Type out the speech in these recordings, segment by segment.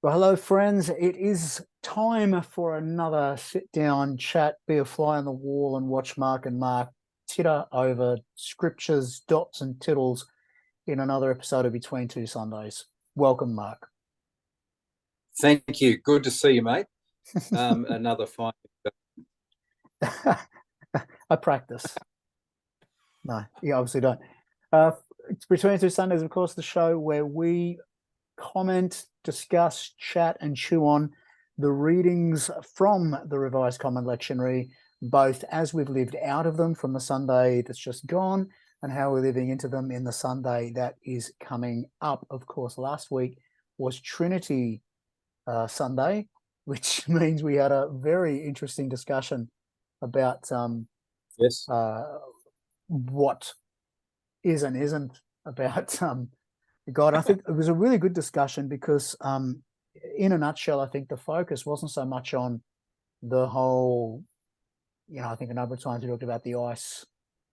Well, hello, friends. It is time for another sit down chat, be a fly on the wall, and watch Mark and Mark titter over scriptures, dots, and tittles in another episode of Between Two Sundays. Welcome, Mark. Thank you. Good to see you, mate. Another fine. I practice. No, you obviously don't. It's Between Two Sundays, of course, the show where we comment, discuss, chat, and chew on the readings from the Revised Common Lectionary, both as we've lived out of them from the Sunday that's just gone and how we're living into them in the Sunday that is coming up. Of course, last week was Trinity Sunday, which means we had a very interesting discussion about Yes. what is and isn't about God. I think it was a really good discussion because, in a nutshell, I think the focus wasn't so much on the whole, I think a number of times we talked about the ice,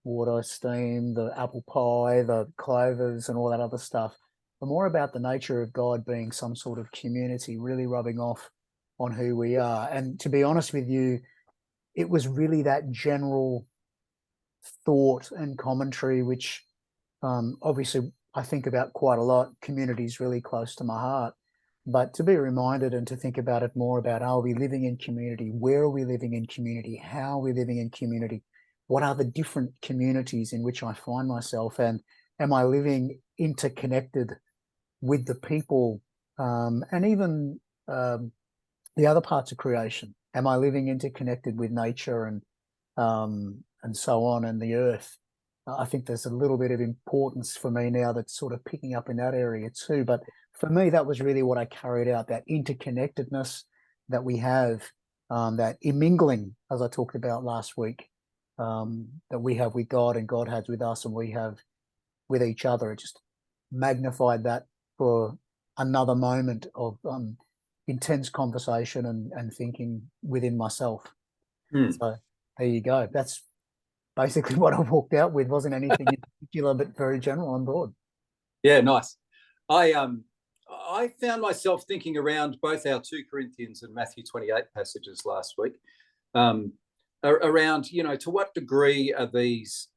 water, steam, the apple pie, the clovers, and all that other stuff, but more about the nature of God being some sort of community, really rubbing off on who we are. And to be honest with you, it was really that general thought and commentary, which obviously I think about quite a lot. Community is really close to my heart. But to be reminded and to think about it more about, are we living in community? Where are we living in community? How are we living in community? What are the different communities in which I find myself? And am I living interconnected with the people and even the other parts of creation? Am I living interconnected with nature and so on, and the earth? I think there's a little bit of importance for me now that's sort of picking up in that area too. But for me, that was really what I carried out, that interconnectedness that we have, that immingling, as I talked about last week, that we have with God and God has with us and we have with each other. It just magnified that for another moment of intense conversation and thinking within myself. So there you go. That's basically what I walked out with. Wasn't anything in particular, but very general on board. Yeah, nice. I found myself thinking around both our 2 Corinthians and Matthew 28 passages last week, around, to what degree are these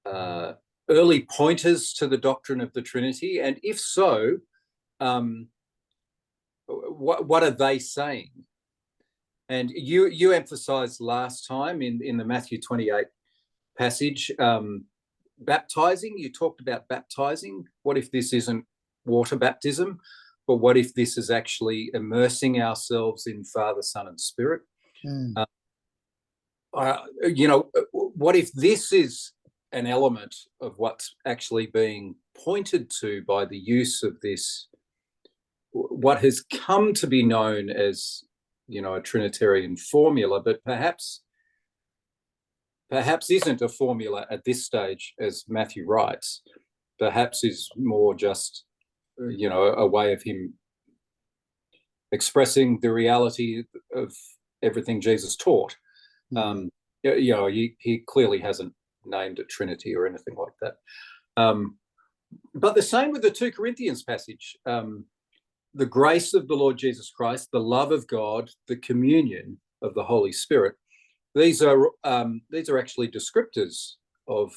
early pointers to the doctrine of the Trinity? And if so, what are they saying? And you emphasized last time in the Matthew 28 passage, baptizing. You talked about baptizing. What if this isn't water baptism, but what if this is actually immersing ourselves in Father, Son, and Spirit? What if this is an element of what's actually being pointed to by the use of this, what has come to be known as a Trinitarian formula, but perhaps isn't a formula at this stage, as Matthew writes. Perhaps is more just, a way of him expressing the reality of everything Jesus taught. He clearly hasn't named a Trinity or anything like that. But the same with the 2 Corinthians passage. The grace of the Lord Jesus Christ, the love of God, the communion of the Holy Spirit. These are actually descriptors of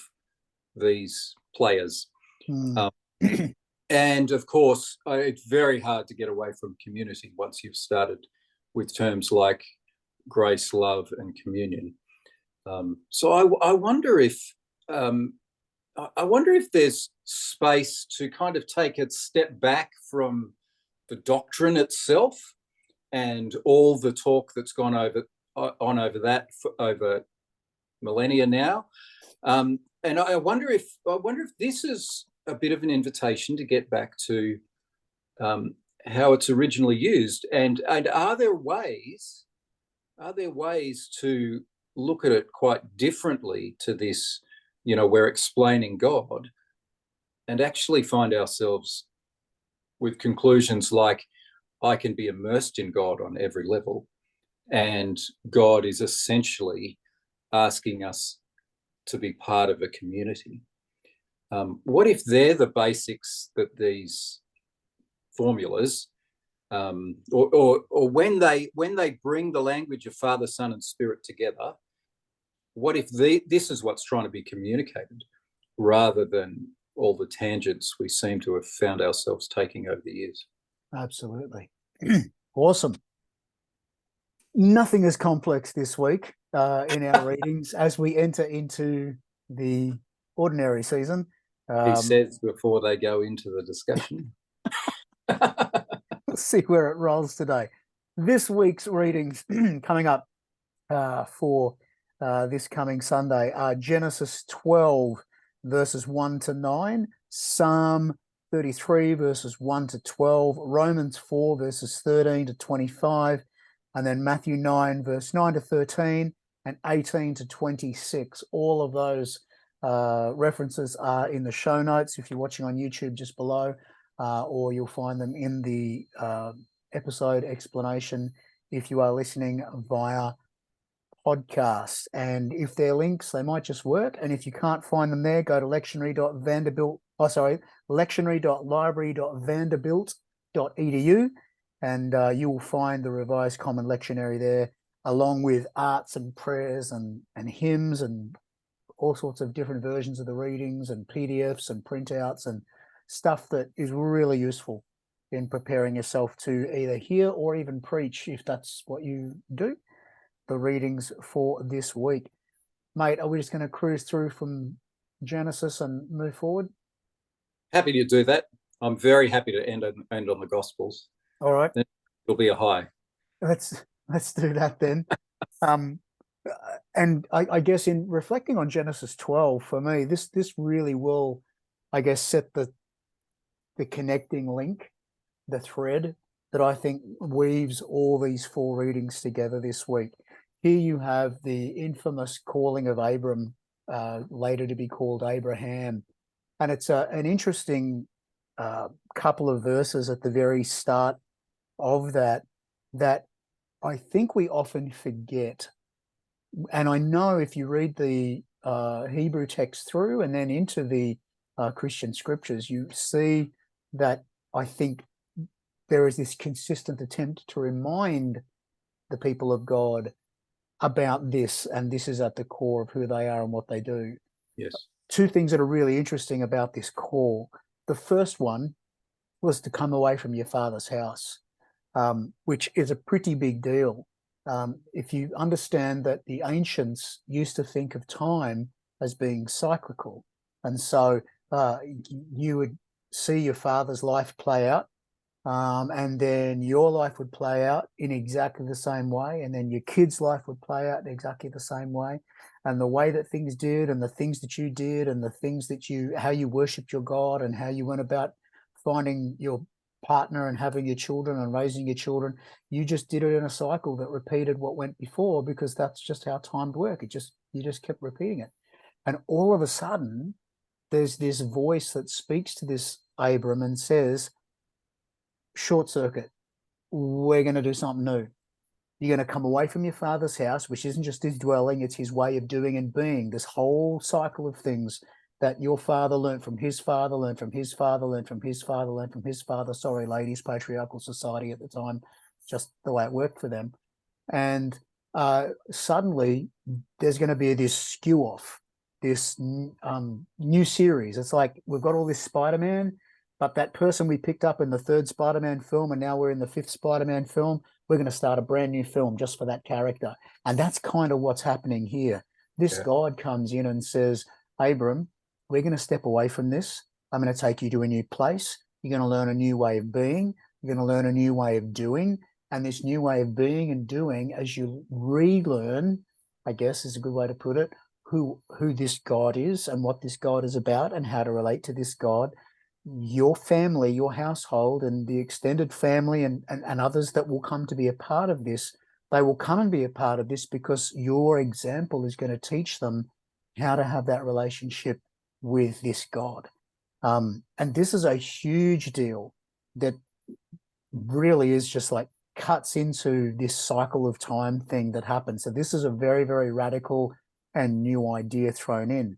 these players. And of course, it's very hard to get away from community once you've started with terms like grace, love, and communion. So I wonder if there's space to kind of take a step back from the doctrine itself and all the talk that's gone over that for over millennia now, and I wonder if this is a bit of an invitation to get back to how it's originally used, and are there ways to look at it quite differently to this? We're explaining God, and actually find ourselves with conclusions like, I can be immersed in God on every level, and God is essentially asking us to be part of a community. What if they're the basics that these formulas, or when they bring the language of Father, Son, and Spirit together, what if this is what's trying to be communicated, rather than all the tangents we seem to have found ourselves taking over the years? Absolutely. Awesome. Nothing is complex this week in our readings as we enter into the ordinary season. He says before they go into the discussion. We'll see where it rolls today. This week's readings coming up for this coming Sunday are Genesis 12, verses 1 to 9, Psalm 33, verses 1 to 12, Romans 4, verses 13 to 25, and then Matthew 9, verse 9 to 13, and 18 to 26. All of those references are in the show notes if you're watching on YouTube, just below, or you'll find them in the episode explanation if you are listening via podcast. And if they're links, they might just work. And if you can't find them there, go to lectionary.library.vanderbilt.edu, and you will find the Revised Common Lectionary there, along with arts and prayers and hymns and all sorts of different versions of the readings and PDFs and printouts and stuff that is really useful in preparing yourself to either hear or even preach, if that's what you do, the readings for this week. Mate, are we just going to cruise through from Genesis and move forward? Happy to do that. I'm very happy to end on the Gospels. All right. Then it'll be a high. Let's do that then. And I guess in reflecting on Genesis 12, for me, this really will, I guess, set the connecting link, the thread that I think weaves all these four readings together this week. Here you have the infamous calling of Abram, later to be called Abraham. And it's an interesting couple of verses at the very start of that I think we often forget. And I know if you read the Hebrew text through and then into the Christian scriptures, you see that I think there is this consistent attempt to remind the people of God about this, and this is at the core of who they are and what they do. Yes. Two things that are really interesting about this call. The first one was to come away from your father's house, which is a pretty big deal. If you understand that the ancients used to think of time as being cyclical, and so you would see your father's life play out, and then your life would play out in exactly the same way, and then your kids' life would play out in exactly the same way, and the way that things did, and the things that you did, and the things that how you worshipped your God, and how you went about finding your partner and having your children and raising your children, you just did it in a cycle that repeated what went before, because that's just how time worked. You just kept repeating it. And all of a sudden there's this voice that speaks to this Abram and says, short circuit, we're going to do something new. You're going to come away from your father's house, which isn't just his dwelling, it's his way of doing and being, this whole cycle of things that your father learned from his father, learned from his father, learned from his father, learned from his father. Sorry, ladies, patriarchal society at the time, just the way it worked for them. And suddenly there's going to be this skew off, this new series. It's like we've got all this Spider-Man, but that person we picked up in the third Spider-Man film, and now we're in the fifth Spider-Man film, we're going to start a brand new film just for that character. And that's kind of what's happening here. This God comes in and says, Abram, we're going to step away from this. I'm going to take you to a new place. You're going to learn a new way of being. You're going to learn a new way of doing. And this new way of being and doing, as you relearn, I guess is a good way to put it, who this God is and what this God is about and how to relate to this God, your family, your household, and the extended family and others that will come to be a part of this, they will come and be a part of this because your example is going to teach them how to have that relationship with this God. And this is a huge deal that really is just like cuts into this cycle of time thing that happens. So this is a very, very radical and new idea thrown in.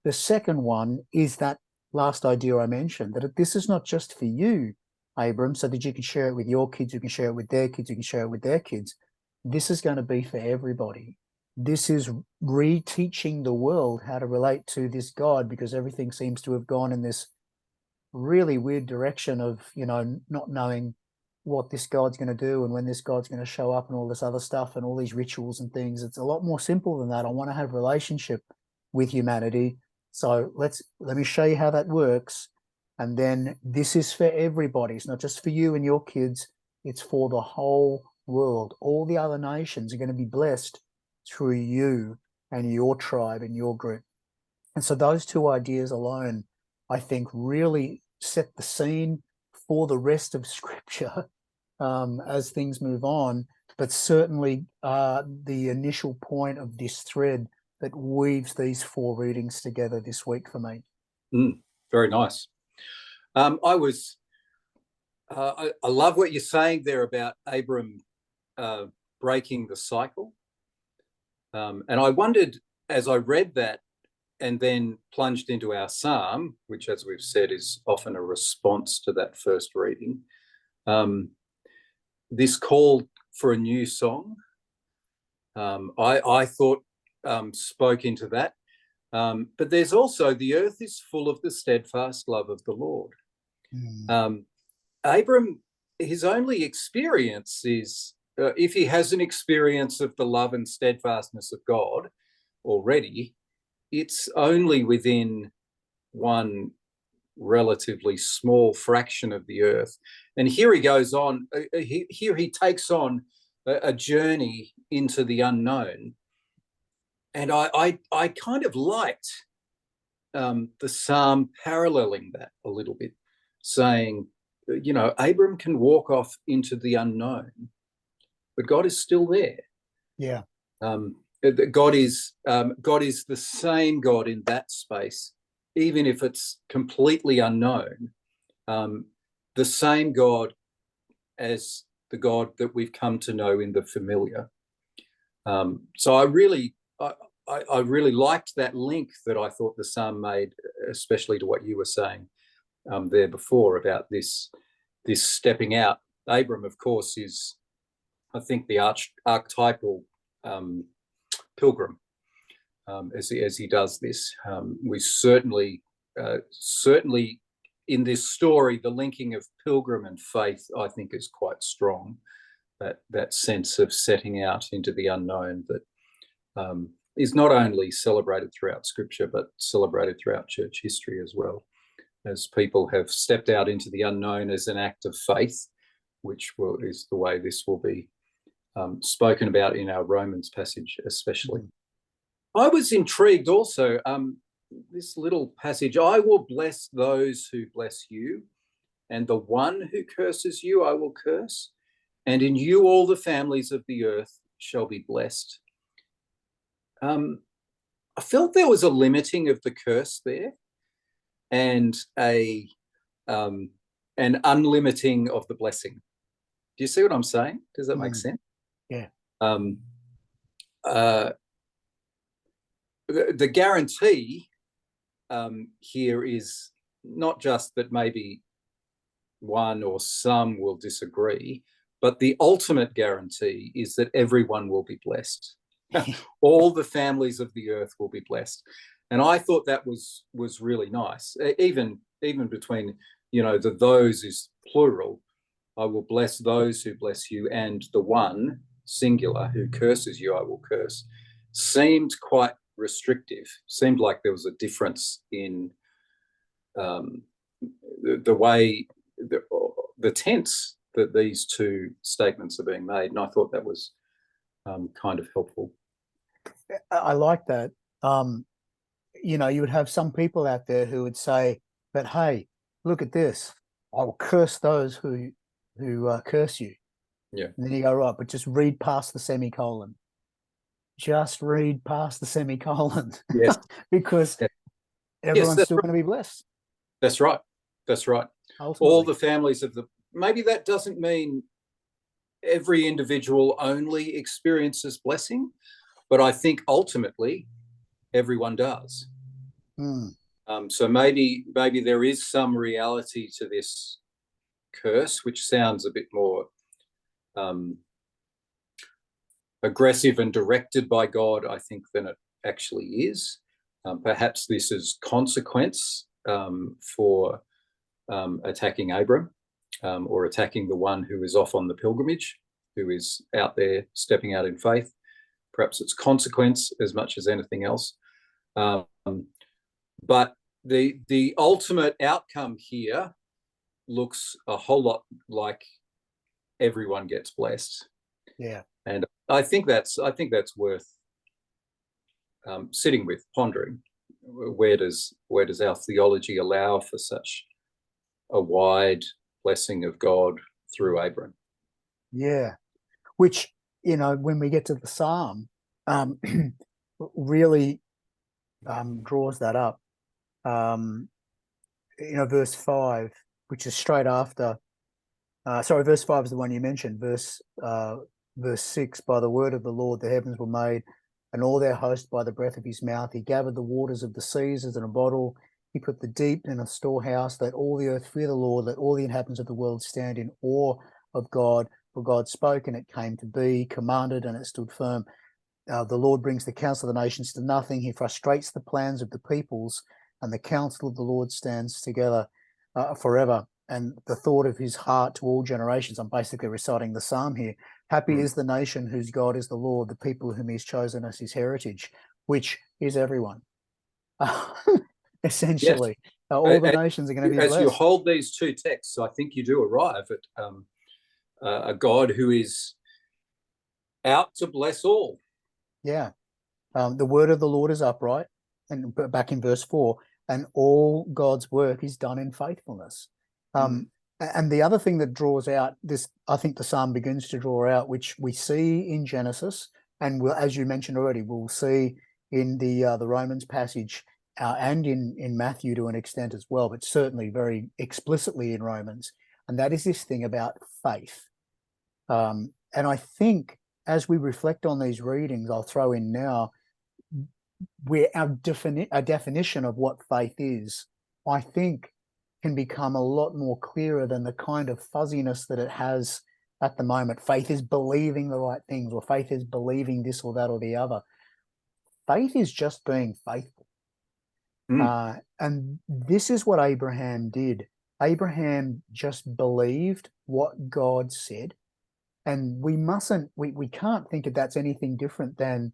The second one is that last idea I mentioned, that this is not just for you, Abram, so that you can share it with your kids, you can share it with their kids, you can share it with their kids. This is going to be for everybody. This is reteaching the world how to relate to this God, because everything seems to have gone in this really weird direction of, not knowing what this God's going to do and when this God's going to show up and all this other stuff and all these rituals and things. It's a lot more simple than that. I want to have a relationship with humanity. So let me show you how that works. And then this is for everybody. It's not just for you and your kids. It's for the whole world. All the other nations are going to be blessed through you and your tribe and your group. And so those two ideas alone, I think, really set the scene for the rest of Scripture as things move on. But certainly the initial point of this thread that weaves these four readings together this week for me. Very nice. I love what you're saying there about Abram breaking the cycle. And I wondered, as I read that and then plunged into our psalm, which, as we've said, is often a response to that first reading, this call for a new song, I thought spoke into that. But there's also, the earth is full of the steadfast love of the Lord. Abram, his only experience is, if he has an experience of the love and steadfastness of God already, it's only within one relatively small fraction of the earth. And here he goes on, here he takes on a journey into the unknown. And I kind of liked the psalm paralleling that a little bit, saying, Abram can walk off into the unknown, but God is still there. Yeah. God is the same God in that space, even if it's completely unknown. The same God as the God that we've come to know in the familiar. So I really liked that link that I thought the psalm made, especially to what you were saying there before about this stepping out. Abram, of course, is, I think, the archetypal pilgrim as he does this. We certainly in this story, the linking of pilgrim and faith, I think, is quite strong. That sense of setting out into the unknown that is not only celebrated throughout Scripture, but celebrated throughout church history as well, as people have stepped out into the unknown as an act of faith, which is the way this will be spoken about in our Romans passage especially. I was intrigued also, this little passage, I will bless those who bless you, and the one who curses you I will curse, and in you all the families of the earth shall be blessed. I felt there was a limiting of the curse there, and an unlimiting of the blessing. Do you see what I'm saying? Does that make sense? Yeah. The guarantee here is not just that maybe one or some will disagree, but the ultimate guarantee is that everyone will be blessed. All the families of the earth will be blessed. And I thought that was really nice. Even between, the those is plural. I will bless those who bless you, and the one, singular, who curses you I will curse, seemed quite restrictive. Seemed like there was a difference in the way, the tense that these two statements are being made. And I thought that was kind of helpful. I like that. You would have some people out there who would say, but hey, look at this. I will curse those who curse you. Yeah. And then you go, right, but just read past the semicolon. Just read past the semicolon. Yes. Because everyone's still going to be blessed. That's right. That's right. Ultimately. All the families of maybe that doesn't mean every individual only experiences blessing, but I think ultimately everyone does. So maybe there is some reality to this curse, which sounds a bit more aggressive and directed by God, I think, than it actually is. Perhaps this is consequence for attacking Abram or attacking the one who is off on the pilgrimage, who is out there stepping out in faith. Perhaps it's consequence as much as anything else. But the ultimate outcome here looks a whole lot like everyone gets blessed. Yeah. And I think that's worth sitting with, pondering. Where does our theology allow for such a wide blessing of God through Abram? Yeah, which, when we get to the Psalm, really draws that up. Verse 5, which is straight after. Verse 5 is the one you mentioned. Verse 6, by the word of the Lord the heavens were made, and all their host by the breath of his mouth. He gathered the waters of the seas as in a bottle. He put the deep in a storehouse. Let all the earth fear the Lord. Let all the inhabitants of the world stand in awe of God. For God spoke, and it came to be, commanded, and it stood firm. The Lord brings the counsel of the nations to nothing. He frustrates the plans of the peoples, and the counsel of the Lord stands together forever. And the thought of his heart to all generations. I'm basically reciting the psalm here. Happy is the nation whose God is the Lord, the people whom he's chosen as his heritage, which is everyone. Essentially, yes. All the nations are going to be blessed. As you hold these two texts, I think you do arrive at a God who is out to bless all. Yeah. The word of the Lord is upright, and back in verse 4, and all God's work is done in faithfulness. And the other thing that draws out this, I think the psalm begins to draw out, which we see in Genesis, and as you mentioned already, we'll see in the Romans passage and in Matthew to an extent as well, but certainly very explicitly in Romans, and that is this thing about faith. And I think as we reflect on these readings, I'll throw in now where our definition of what faith is, I think, can become a lot more clearer than the kind of fuzziness that it has at the moment. Faith is believing the right things, or faith is believing this or that or the other. Faith is just being faithful. And this is what Abraham did. Abraham just believed what God said. And we can't think that that's anything different than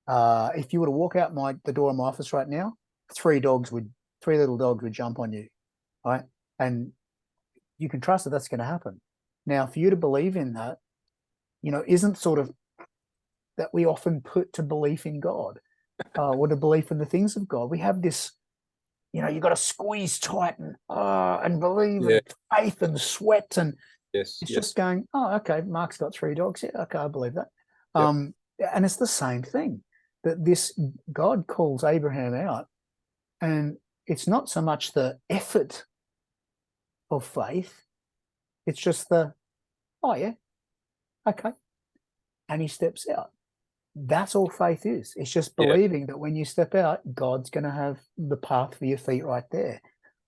if you were to walk out the door of my office right now, three little dogs would jump on you. Right, and you can trust that that's going to happen. Now, for you to believe in that, isn't sort of that we often put to belief in God, or to belief in the things of God. We have this, you've got to squeeze tight and believe and faith and sweat, and it's just going, oh, okay, Mark's got three dogs. Yeah, okay, I believe that. And it's the same thing that this God calls Abraham out, and it's not so much the effort of faith, it's just the, oh yeah, okay, and he steps out. That's all faith is. It's just believing that when you step out, God's going to have the path for your feet right there.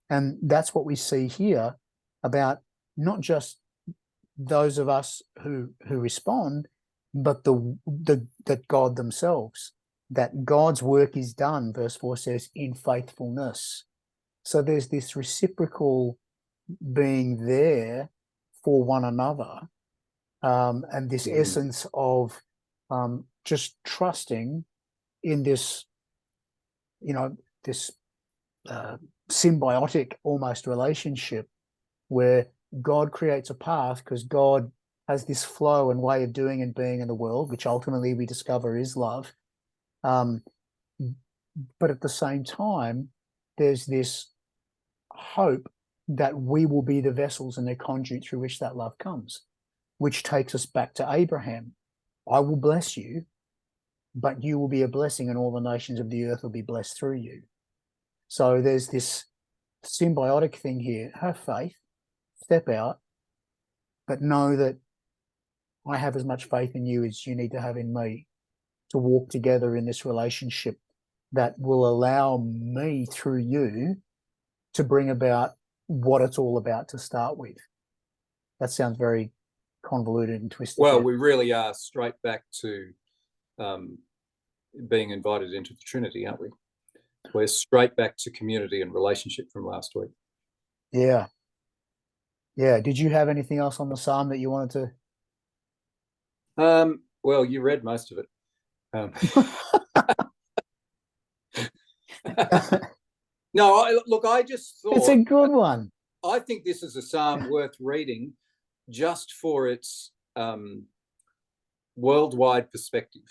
And that's what we see here about not just those of us who respond, but that God themselves, that God's work is done, verse 4 says, in faithfulness. So there's this reciprocal being there for one another, and this essence of just trusting in this, this symbiotic almost relationship where God creates a path because God has this flow and way of doing and being in the world, which ultimately we discover is love. But at the same time, there's this hope that we will be the vessels and the conduit through which that love comes, which takes us back to Abraham. I will bless you, but you will be a blessing, and all the nations of the earth will be blessed through you. So there's this symbiotic thing here. Have faith, step out, but know that I have as much faith in you as you need to have in me to walk together in this relationship that will allow me through you to bring about what it's all about to start with. That sounds very convoluted and twisted. Well, we really are straight back to being invited into the Trinity, aren't we? We're straight back to community and relationship from last week. Yeah. Yeah. Did you have anything else on the psalm that you wanted to? Well, you read most of it. No, look, I just thought it's a good one. I think this is a psalm worth reading just for its worldwide perspective.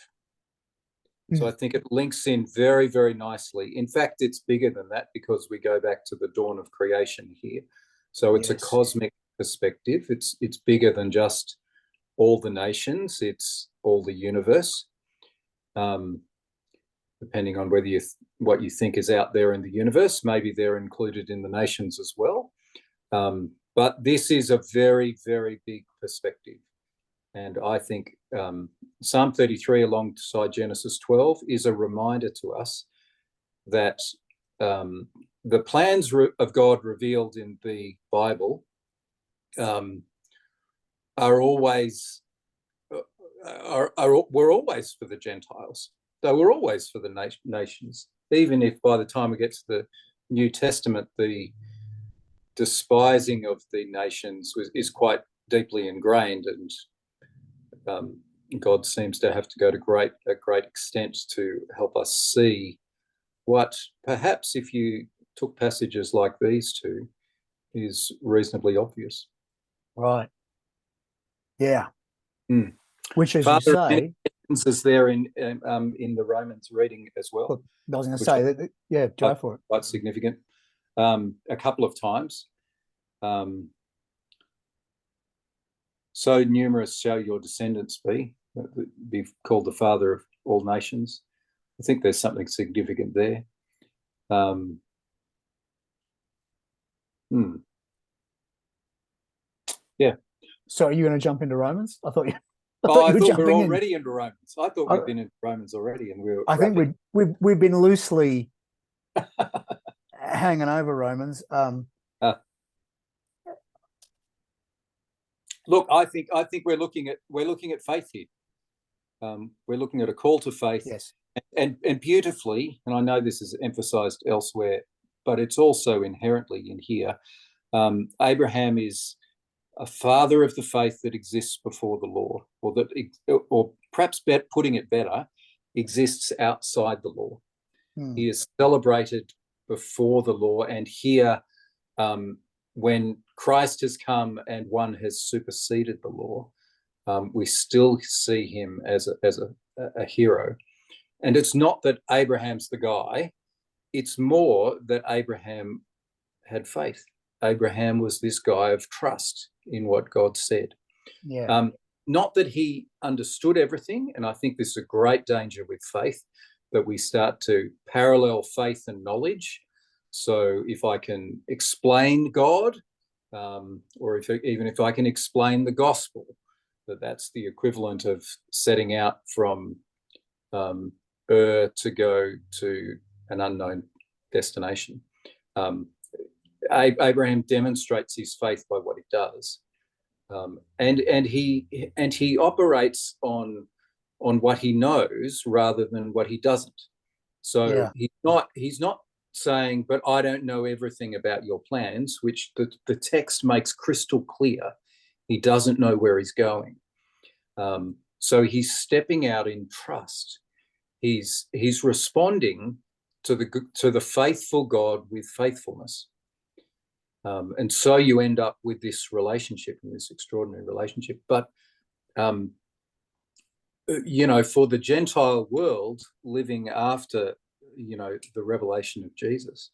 So I think it links in very, very nicely. In fact, it's bigger than that because we go back to the dawn of creation here. So it's a cosmic perspective. It's bigger than just all the nations. It's all the universe, depending on whether what you think is out there in the universe. Maybe they're included in the nations as well. But this is a very, very big perspective. And I think Psalm 33 alongside Genesis 12 is a reminder to us that the plans of God revealed in the Bible are always were always for the Gentiles. They were always for the nations, even if by the time we get to the New Testament, the despising of the nations is quite deeply ingrained, and God seems to have to go to a great extent to help us see what perhaps, if you took passages like these two, is reasonably obvious. Right. Yeah. Mm. Which, as you say, is there in the Romans reading as well. Look, I was going to say that. Yeah, go for it. Quite significant. A couple of times. So numerous shall your descendants be called the father of all nations. I think there's something significant there. Yeah. So are you going to jump into Romans? I thought we were already into Romans. I thought we'd been into Romans already, and we were. I think we've been loosely hanging over Romans. Look, I think we're looking at faith here. We're looking at a call to faith, yes, and beautifully. And I know this is emphasized elsewhere, but it's also inherently in here. Abraham is a father of the faith that exists before the law, or perhaps putting it better, exists outside the law. He is celebrated before the law, and here, when Christ has come and one has superseded the law, we still see him as a hero. And it's not that Abraham's the guy; it's more that Abraham had faith. Abraham was this guy of trust in what God said. Yeah. Not that he understood everything, and I think this is a great danger with faith, that we start to parallel faith and knowledge. So if I can explain God, or even if I can explain the gospel, that's the equivalent of setting out from to go to an unknown destination. Abraham demonstrates his faith by what he does, and he operates on what he knows rather than what he doesn't. So he's not saying, but I don't know everything about your plans, which the text makes crystal clear. He doesn't know where he's going. So he's stepping out in trust. He's responding to the faithful God with faithfulness. And so you end up with this relationship, and this extraordinary relationship. But for the Gentile world living after the revelation of Jesus,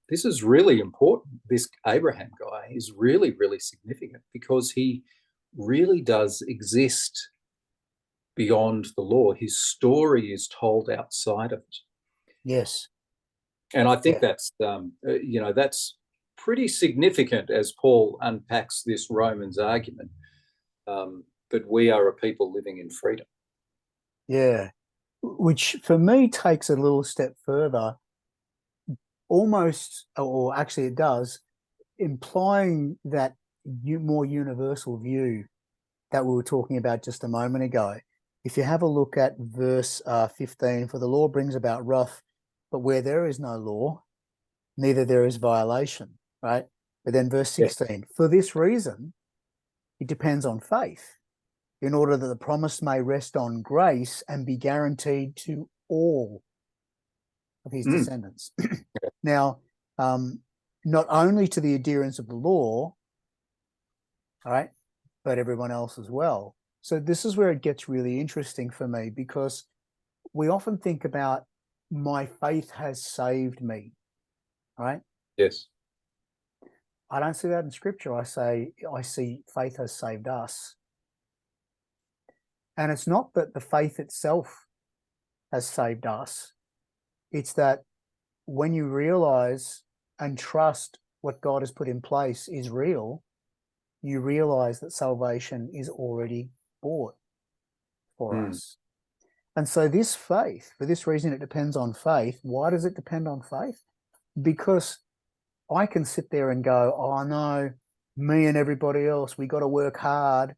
this is really important. This Abraham guy is really, really significant because he really does exist beyond the law. His story is told outside of it. Yes. And I think that's pretty significant as Paul unpacks this Romans argument, that we are a people living in freedom. Yeah. Which for me takes a little step further, almost, or actually it does, implying that more universal view that we were talking about just a moment ago. If you have a look at verse 15, for the law brings about wrath, but where there is no law, neither there is violation, right? But then verse 16, for this reason, it depends on faith, in order that the promise may rest on grace and be guaranteed to all of his descendants. Now, not only to the adherents of the law, all right, but everyone else as well. So this is where it gets really interesting for me, because we often think about my faith has saved me, right? Yes. I don't see that in scripture. I see faith has saved us. And it's not that the faith itself has saved us. It's that when you realize and trust what God has put in place is real, you realize that salvation is already bought for us. And so this faith, for this reason, it depends on faith. Why does it depend on faith? Because I can sit there and go, oh no, me and everybody else, we got to work hard.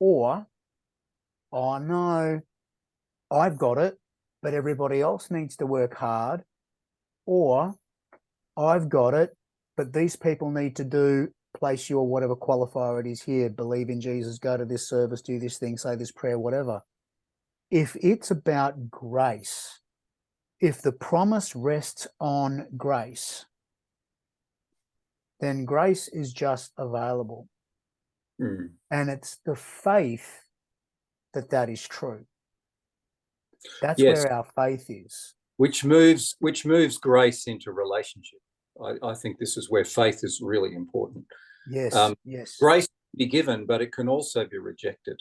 Or, oh no, I've got it, but everybody else needs to work hard. Or, I've got it, but these people need to place your whatever qualifier it is here, believe in Jesus, go to this service, do this thing, say this prayer, whatever. If it's about grace, if the promise rests on grace, then grace is just available. And it's the faith that is true. That's where our faith is. Which moves grace into relationship. I think this is where faith is really important. Yes, yes. Grace can be given, but it can also be rejected.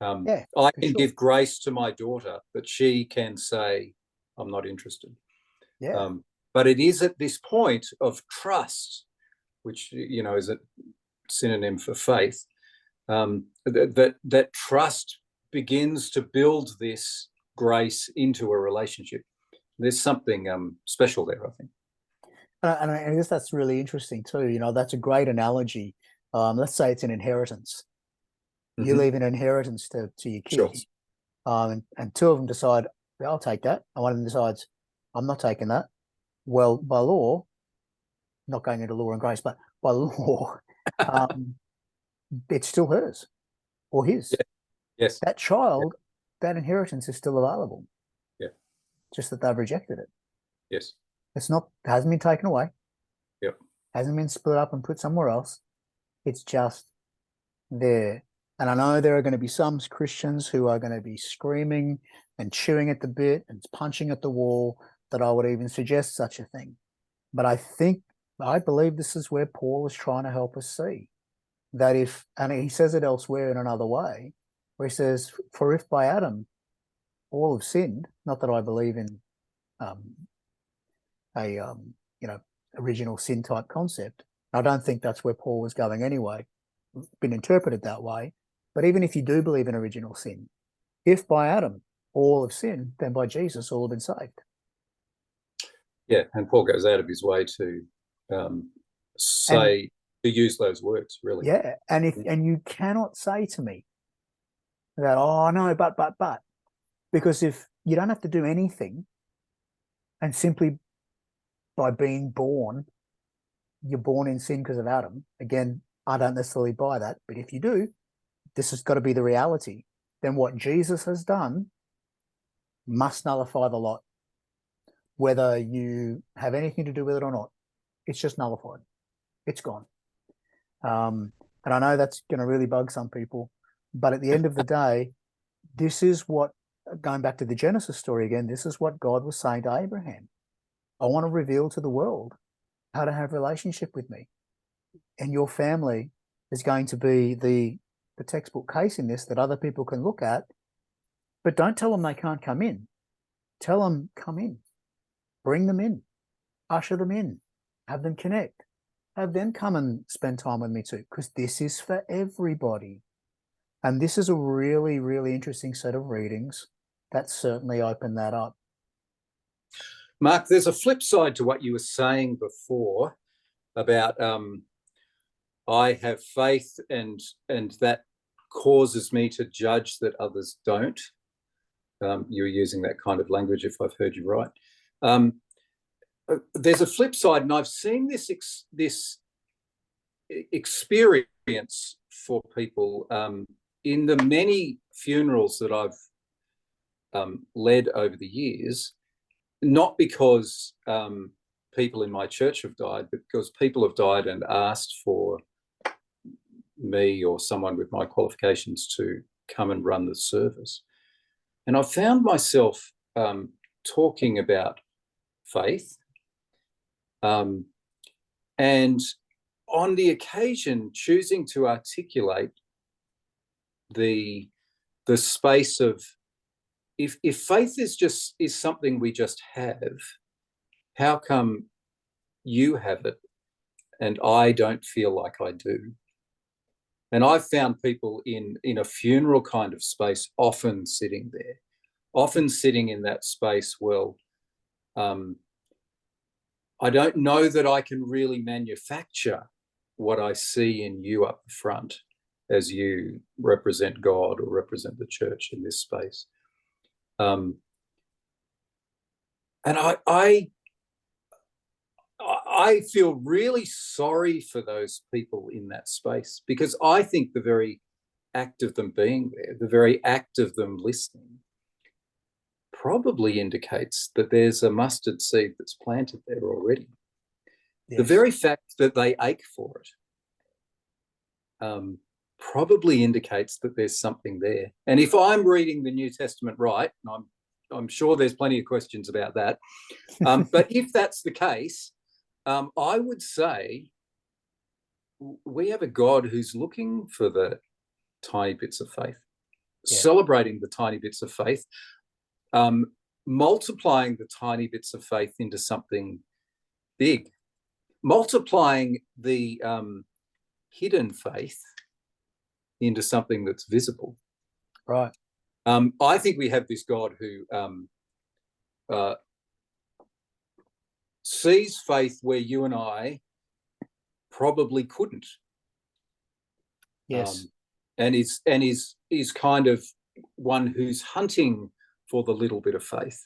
I can give grace to my daughter, but she can say, I'm not interested. Yeah. But it is at this point of trust, which, is a synonym for faith, that trust begins to build this grace into a relationship. There's something special there, I think. And I guess that's really interesting too. That's a great analogy. Let's say it's an inheritance. You leave an inheritance to your kids. Sure. And two of them decide, I'll take that. And one of them decides, I'm not taking that. Well, by law, not going into law and grace, but by law, it's still hers or his. Yeah. Yes. That child, that inheritance is still available. Yeah. Just that they've rejected it. Yes. Hasn't been taken away. Yep. Hasn't been split up and put somewhere else. It's just there. And I know there are going to be some Christians who are going to be screaming and chewing at the bit and punching at the wall that I would even suggest such a thing. But I believe this is where Paul is trying to help us see that and he says it elsewhere in another way, where he says, for if by Adam all have sinned, not that I believe in original sin type concept. I don't think that's where Paul was going anyway. It's been interpreted that way. But even if you do believe in original sin, if by Adam all have sinned, then by Jesus all have been saved. Yeah, and Paul goes out of his way to use those words, really. Yeah, and you cannot say to me that, oh no, but, because if you don't have to do anything, and simply by being born, you're born in sin because of Adam. Again, I don't necessarily buy that, but if you do, this has got to be the reality. Then what Jesus has done must nullify the lot, whether you have anything to do with it or not. It's just nullified. It's gone. And I know that's going to really bug some people, but at the end of the day, this is what, going back to the Genesis story again, this is what God was saying to Abraham. I want to reveal to the world how to have a relationship with me. And your family is going to be the textbook case in this that other people can look at. But don't tell them they can't come in. Tell them, come in. Bring them in. Usher them in. Have them connect. Have them come and spend time with me too, because this is for everybody. And this is a really, really interesting set of readings that certainly open that up. Mark, there's a flip side to what you were saying before about I have faith, and that causes me to judge that others don't. You're using that kind of language, if I've heard you right. There's a flip side, and I've seen this experience for people in the many funerals that I've led over the years, not because people in my church have died, but because people have died and asked for me or someone with my qualifications to come and run the service. And I found myself talking about faith, and on the occasion choosing to articulate the space of, if faith is something we just have, how come you have it and I don't feel like I do? And I've found people in a funeral kind of space often sitting there, often sitting in that space. Well, I don't know that I can really manufacture what I see in you up front as you represent God or represent the church in this space. And I feel really sorry for those people in that space, because I think the very act of them being there, the very act of them listening, probably indicates that there's a mustard seed that's planted there already. Yes. The very fact that they ache for it probably indicates that there's something there. And if I'm reading the New Testament right, and I'm sure there's plenty of questions about that, but if that's the case, I would say we have a God who's looking for the tiny bits of faith, celebrating the tiny bits of faith, multiplying the tiny bits of faith into something big, multiplying the hidden faith into something that's visible. Right. I think we have this God who sees faith where you and I probably couldn't. Yes. And is kind of one who's hunting for the little bit of faith,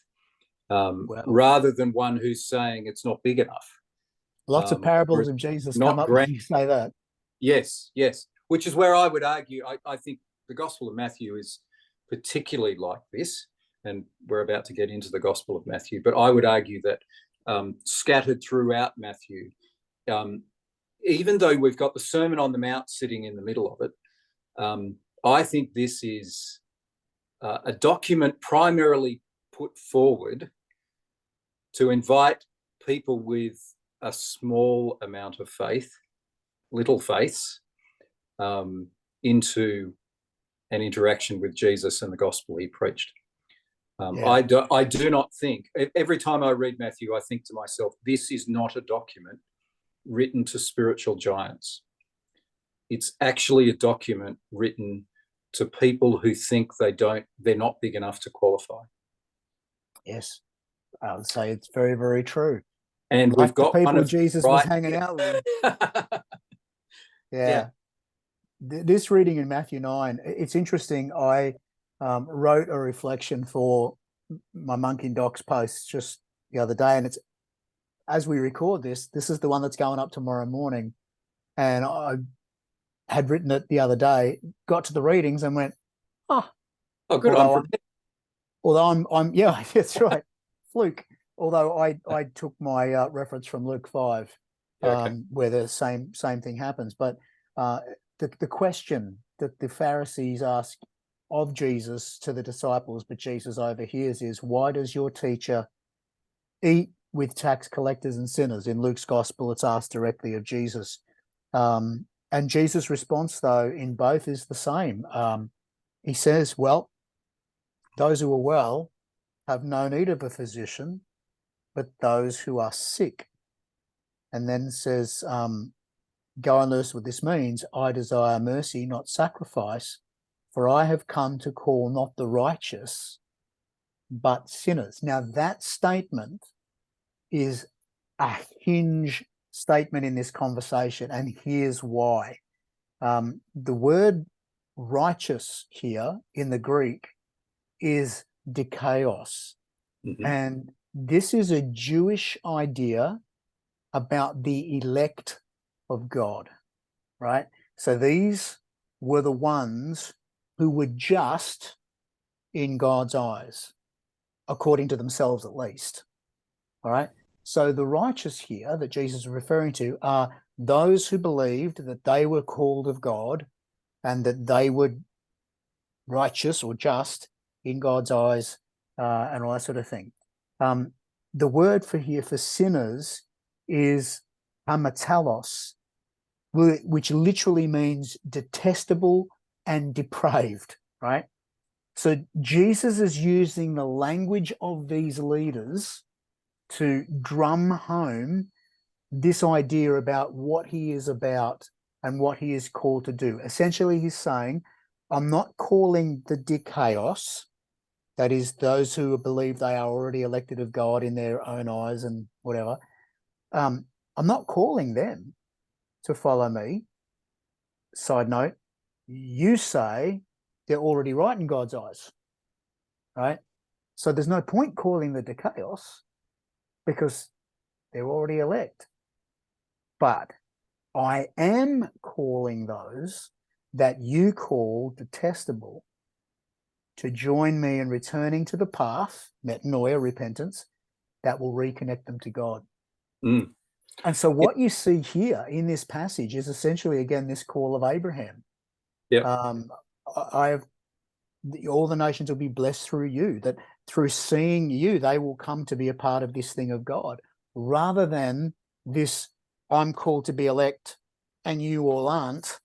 rather than one who's saying it's not big enough. Lots of parables of Jesus come up when you say that. Yes, yes. Which is where I would argue, I think the Gospel of Matthew is particularly like this, and we're about to get into the Gospel of Matthew, but I would argue that scattered throughout Matthew, even though we've got the Sermon on the Mount sitting in the middle of it, I think this is a document primarily put forward to invite people with a small amount of faith, little faiths, into an interaction with Jesus and the gospel he preached. I do not think, every time I read Matthew, I think to myself, this is not a document written to spiritual giants. It's actually a document written to people who think they're not big enough to qualify. Yes, I would say it's very, very true. And like we've got the people one of Jesus was hanging out with. Yeah. This reading in Matthew 9, it's interesting. I wrote a reflection for my Monk in Docs post just the other day, and it's, as we record this is the one that's going up tomorrow morning, and I had written it the other day, got to the readings and went, good. Although I'm yeah, that's right, fluke. Although I took my reference from Luke 5, where the same thing happens. But the question that the Pharisees ask of Jesus to the disciples, but Jesus overhears, is, why does your teacher eat with tax collectors and sinners? In Luke's gospel, it's asked directly of Jesus. And Jesus' response, though, in both is the same. He says, well, those who are well have no need of a physician, but those who are sick. And then says, go and learn what this means. I desire mercy, not sacrifice, for I have come to call not the righteous, but sinners. Now, that statement is a hinge statement in this conversation, and here's why. The word righteous here in the Greek is dikaios. Mhm. And this is a Jewish idea about the elect of God, right? So these were the ones who were just in God's eyes, according to themselves at least, all right? So the righteous here that Jesus is referring to are those who believed that they were called of God and that they were righteous or just in God's eyes, and all that sort of thing. The word for here for sinners is amatalos, which literally means detestable and depraved, right? So Jesus is using the language of these leaders to drum home this idea about what he is about and what he is called to do. Essentially, he's saying, I'm not calling the dikaios, that is, those who believe they are already elected of God in their own eyes and whatever. I'm not calling them to follow me. Side note, you say they're already right in God's eyes, right? So there's no point calling the dikaios because they're already elect. But I am calling those that you call detestable to join me in returning to the path, metanoia, repentance, that will reconnect them to God. Mm. And so what you see here in this passage is essentially, again, this call of Abraham. Yep. All the nations will be blessed through you, that through seeing you, they will come to be a part of this thing of God, rather than this, I'm called to be elect and you all aren't.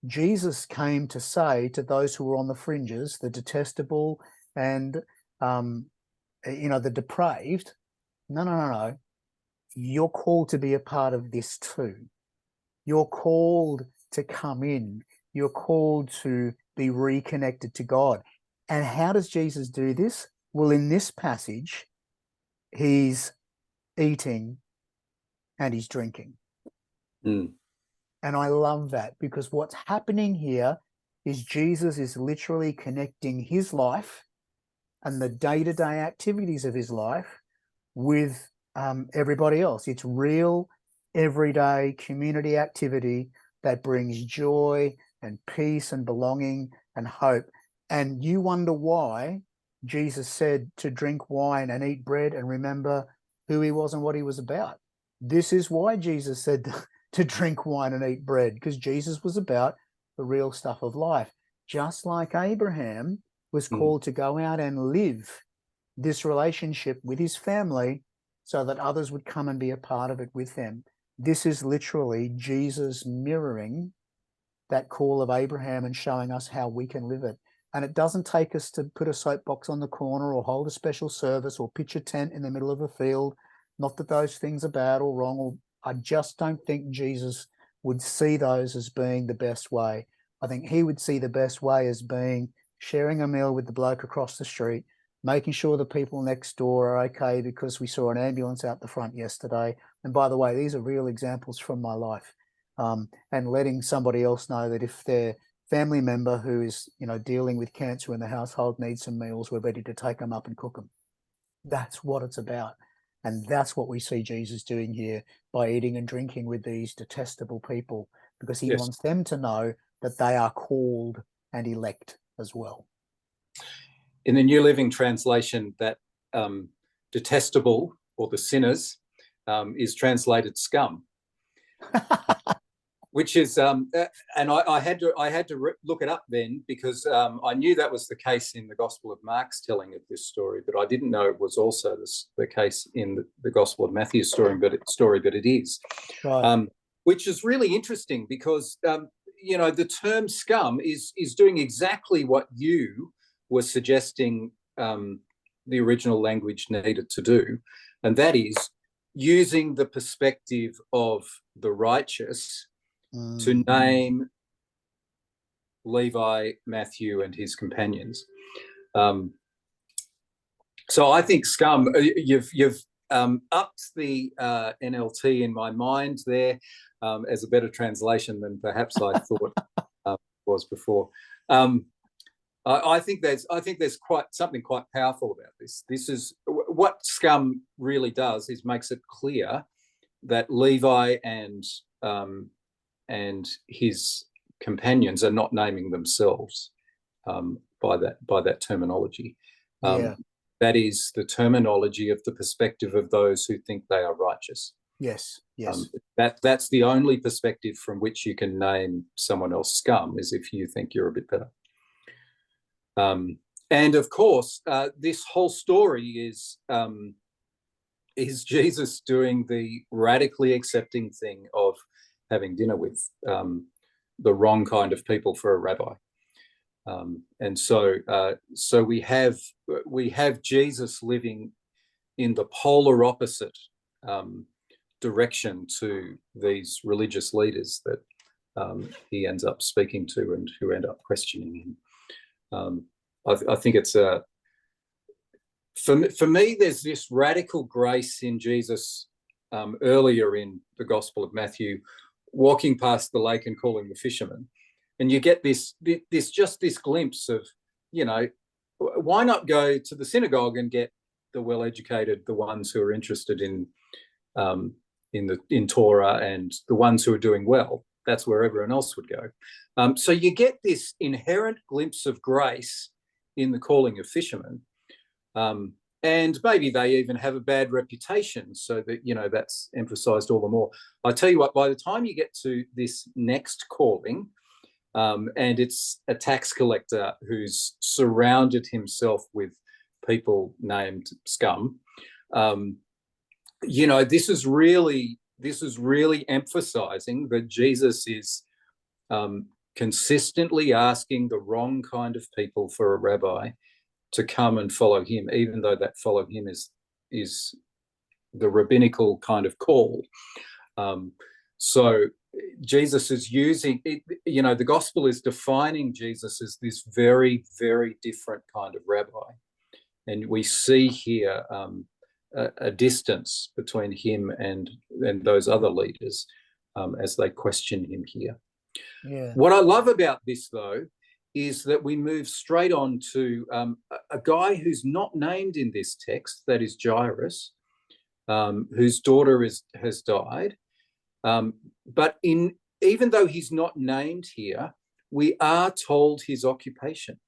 Jesus came to say to those who were on the fringes, the detestable and, the depraved, no. You're called to be a part of this too. You're called to come in. You're called to be reconnected to God. And how does Jesus do this? Well, in this passage, he's eating and he's drinking. Mm. And I love that, because what's happening here is Jesus is literally connecting his life and the day-to-day activities of his life with everybody else. It's real, everyday community activity that brings joy and peace and belonging and hope. And you wonder why Jesus said to drink wine and eat bread and remember who he was and what he was about. This is why Jesus said to drink wine and eat bread, because Jesus was about the real stuff of life. Just like Abraham was called to go out and live this relationship with his family so that others would come and be a part of it with them. This is literally Jesus mirroring that call of Abraham and showing us how we can live it. And it doesn't take us to put a soapbox on the corner or hold a special service or pitch a tent in the middle of a field. Not that those things are bad or wrong, or I just don't think Jesus would see those as being the best way. I think he would see the best way as being sharing a meal with the bloke across the street, making sure the people next door are okay because we saw an ambulance out the front yesterday. And by the way, these are real examples from my life. And letting somebody else know that if their family member who is, dealing with cancer in the household needs some meals, we're ready to take them up and cook them. That's what it's about. And that's what we see Jesus doing here by eating and drinking with these detestable people, because he wants them to know that they are called and elect as well. In the New Living Translation, that detestable, or the sinners, is translated scum, which is, and I had to look it up then, because I knew that was the case in the Gospel of Mark's telling of this story, but I didn't know it was also the case in the Gospel of Matthew's story, but it is. Right. Which is really interesting, because the term scum is doing exactly what you were suggesting the original language needed to do, and that is using the perspective of the righteous to name Levi, Matthew, and his companions. So I think scum, you've upped the NLT in my mind there as a better translation than perhaps I thought was before. I think there's quite something quite powerful about this. This is what scum really does, is makes it clear that Levi and his companions are not naming themselves by that terminology. That is the terminology of the perspective of those who think they are righteous. Yes. That's the only perspective from which you can name someone else scum, is if you think you're a bit better. And of course, this whole story is Jesus doing the radically accepting thing of having dinner with the wrong kind of people for a rabbi. And so we have Jesus living in the polar opposite direction to these religious leaders that he ends up speaking to and who end up questioning him. I think it's for me, there's this radical grace in Jesus earlier in the Gospel of Matthew, walking past the lake and calling the fishermen. And you get this glimpse of, why not go to the synagogue and get the well-educated, the ones who are interested in Torah, and the ones who are doing well. That's where everyone else would go. So you get this inherent glimpse of grace in the calling of fishermen. And maybe they even have a bad reputation, so that, that's emphasized all the more. I tell you what, by the time you get to this next calling, and it's a tax collector who's surrounded himself with people named scum, this is really emphasizing that Jesus is consistently asking the wrong kind of people for a rabbi to come and follow him, even though that follow him is the rabbinical kind of call. So Jesus is using it, the gospel is defining Jesus as this very, very different kind of rabbi. And we see here a distance between him and those other leaders as they question him here. Yeah. What I love about this, though, is that we move straight on to a guy who's not named in this text, that is Jairus, whose daughter has died. But even though he's not named here, we are told his occupation.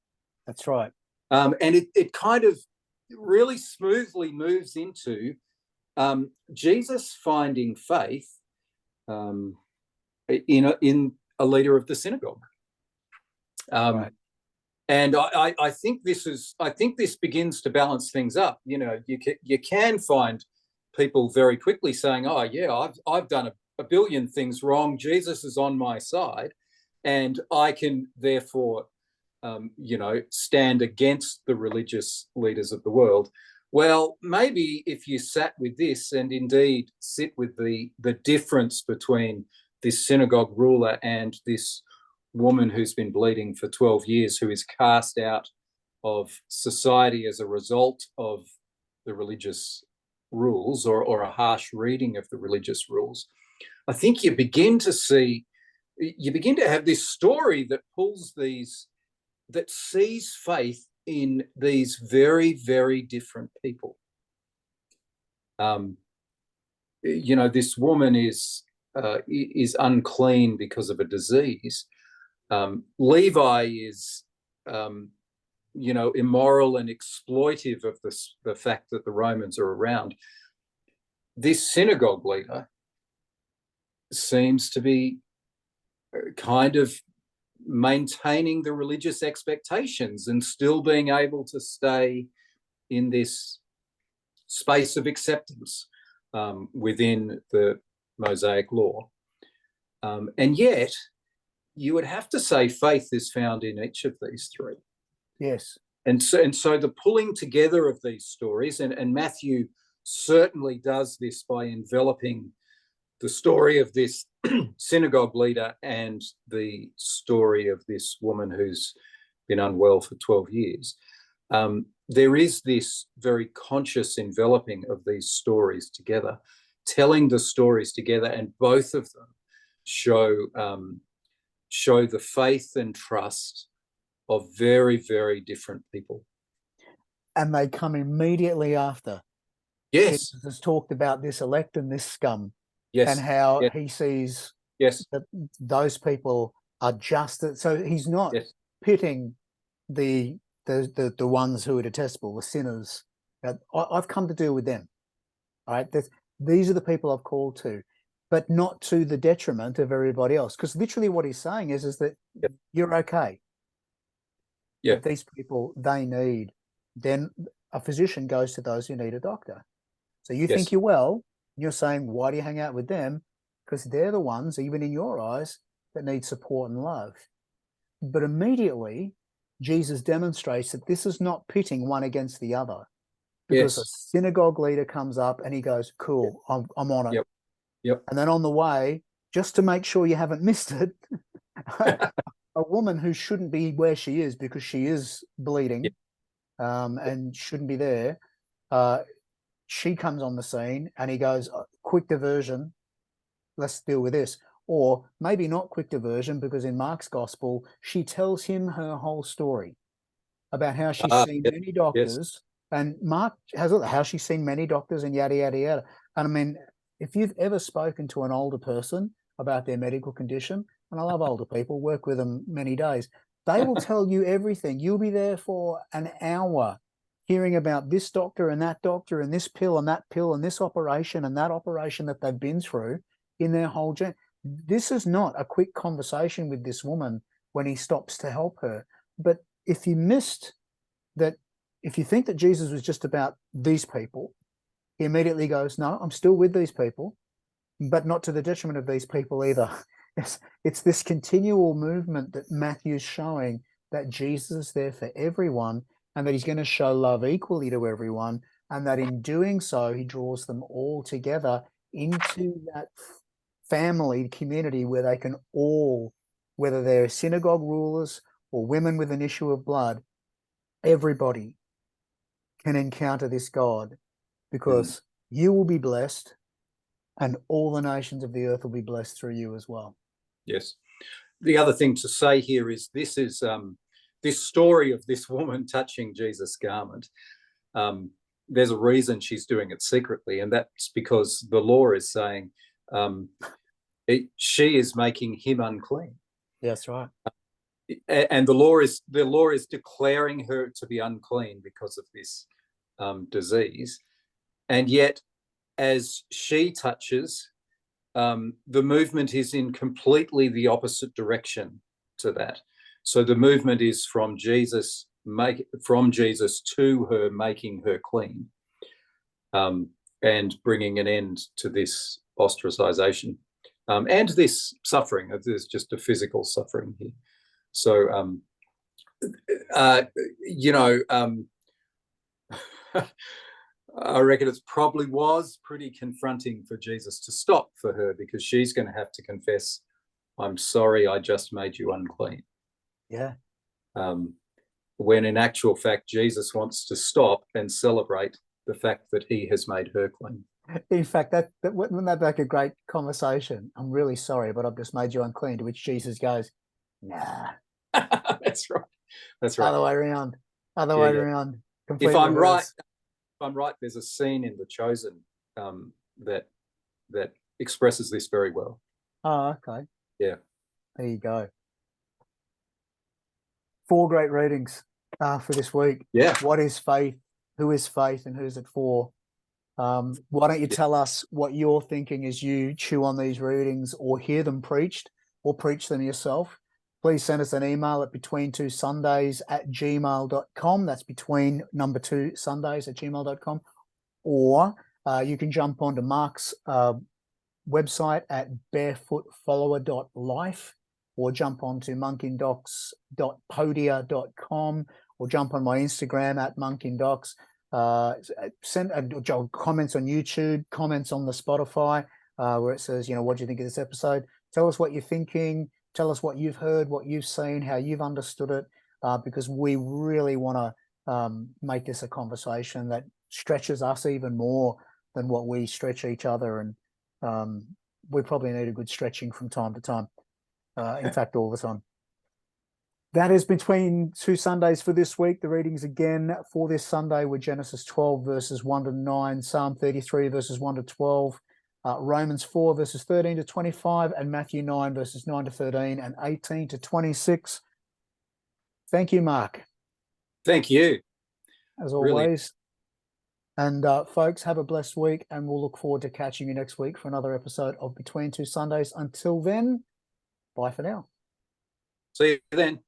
That's right. And it kind of really smoothly moves into Jesus finding faith in a leader of the synagogue. Right. And I think this begins to balance things up. You can find people very quickly saying, "Oh yeah, I've done a billion things wrong. Jesus is on my side, and I can therefore, stand against the religious leaders of the world." Well, maybe if you sat with this and indeed sit with the difference between this synagogue ruler and this woman who's been bleeding for 12 years, who is cast out of society as a result of the religious rules or a harsh reading of the religious rules, I think you begin to have this story that sees faith in these very, very different people. This woman is unclean because of a disease. Levi is, immoral and exploitive of the fact that the Romans are around. This synagogue leader seems to be kind of maintaining the religious expectations and still being able to stay in this space of acceptance within the Mosaic law. And yet, you would have to say faith is found in each of these three. Yes. And so the pulling together of these stories, and Matthew certainly does this by enveloping the story of this synagogue leader and the story of this woman who's been unwell for 12 years. there is this very conscious enveloping of these stories together, telling the stories together, and both of them show the faith and trust of very, very different people. And they come immediately after. Yes. Jesus has talked about this elect and this scum, Yes. and how yes. he sees Yes. that those people are just. So he's not Yes. pitting the ones who are detestable, the sinners. I've come to deal with them. All right, these are the people I've called to, but not to the detriment of everybody else. Because literally, what he's saying is that Yep. you're okay. Yeah. But these people, they need. Then a physician goes to those who need a doctor. So you think you're well, you're saying, why do you hang out with them? Because they're the ones, even in your eyes, that need support and love. But immediately, Jesus demonstrates that this is not pitting one against the other. Because a synagogue leader comes up and he goes, cool, I'm on it. Yep. And then on the way, just to make sure you haven't missed it, a woman who shouldn't be where she is because she is bleeding and shouldn't be there, she comes on the scene and he goes, quick diversion, let's deal with this. Or maybe not quick diversion, because in Mark's gospel, she tells him her whole story about how she's seen many doctors. And Mark has how she's seen many doctors and yada, yada, yada. And I mean, if you've ever spoken to an older person about their medical condition, and I love older people, work with them many days, they will tell you everything. You'll be there for an hour hearing about this doctor and this pill and that pill and this operation and that operation that they've been through in their whole journey. This is not a quick conversation with this woman when he stops to help her. But if you missed that, if you think that Jesus was just about these people, he immediately goes, no, I'm still with these people, but not to the detriment of these people either. It's this continual movement that Matthew's showing, that Jesus is there for everyone and that he's going to show love equally to everyone, and that in doing so, he draws them all together into that family community where they can all, whether they're synagogue rulers or women with an issue of blood, everybody can encounter this God, because you will be blessed and all the nations of the earth will be blessed through you as well. Yes. The other thing to say here is this story of this woman touching Jesus' garment. There's a reason she's doing it secretly, and that's because the law is saying she is making him unclean. That's right. And the law is declaring her to be unclean because of this disease. And yet, as she touches, the movement is in completely the opposite direction to that. So the movement is from Jesus to her, making her clean, and bringing an end to this ostracization and this suffering. There's just a physical suffering here. So, I reckon it probably was pretty confronting for Jesus to stop for her, because she's going to have to confess, I'm sorry, I just made you unclean. Yeah. When in actual fact, Jesus wants to stop and celebrate the fact that he has made her clean. In fact, wouldn't that make a great conversation? I'm really sorry, but I've just made you unclean. To which Jesus goes, nah. That's right. That's right. Other way around. Way around. If I'm right, there's a scene in The Chosen that expresses this very well. Oh, okay. Yeah. There you go. 4 great readings for this week. Yeah. What is faith? Who is faith, and who's it for? Why don't you tell us what you're thinking as you chew on these readings, or hear them preached, or preach them yourself? Please send us an email at between2sundays@gmail.com. That's between 2 Sundays@gmail.com. Or you can jump onto Mark's website at barefootfollower.life, or jump onto monkindocs.podia.com, or jump on my Instagram at monkindocs. Send comments on YouTube, comments on the Spotify, where it says, what do you think of this episode? Tell us what you're thinking. Tell us what you've heard, what you've seen, how you've understood it, because we really want to make this a conversation that stretches us even more than what we stretch each other. And we probably need a good stretching from time to time. In fact, all the time. That is Between Two Sundays for this week. The readings again for this Sunday were Genesis 12 verses 1 to 9, Psalm 33 verses 1 to 12, Romans 4 verses 13 to 25, and Matthew 9 verses 9 to 13 and 18 to 26. Thank you, Mark. Thank you. As always. And folks, have a blessed week, and we'll look forward to catching you next week for another episode of Between Two Sundays. Until then, bye for now. See you then.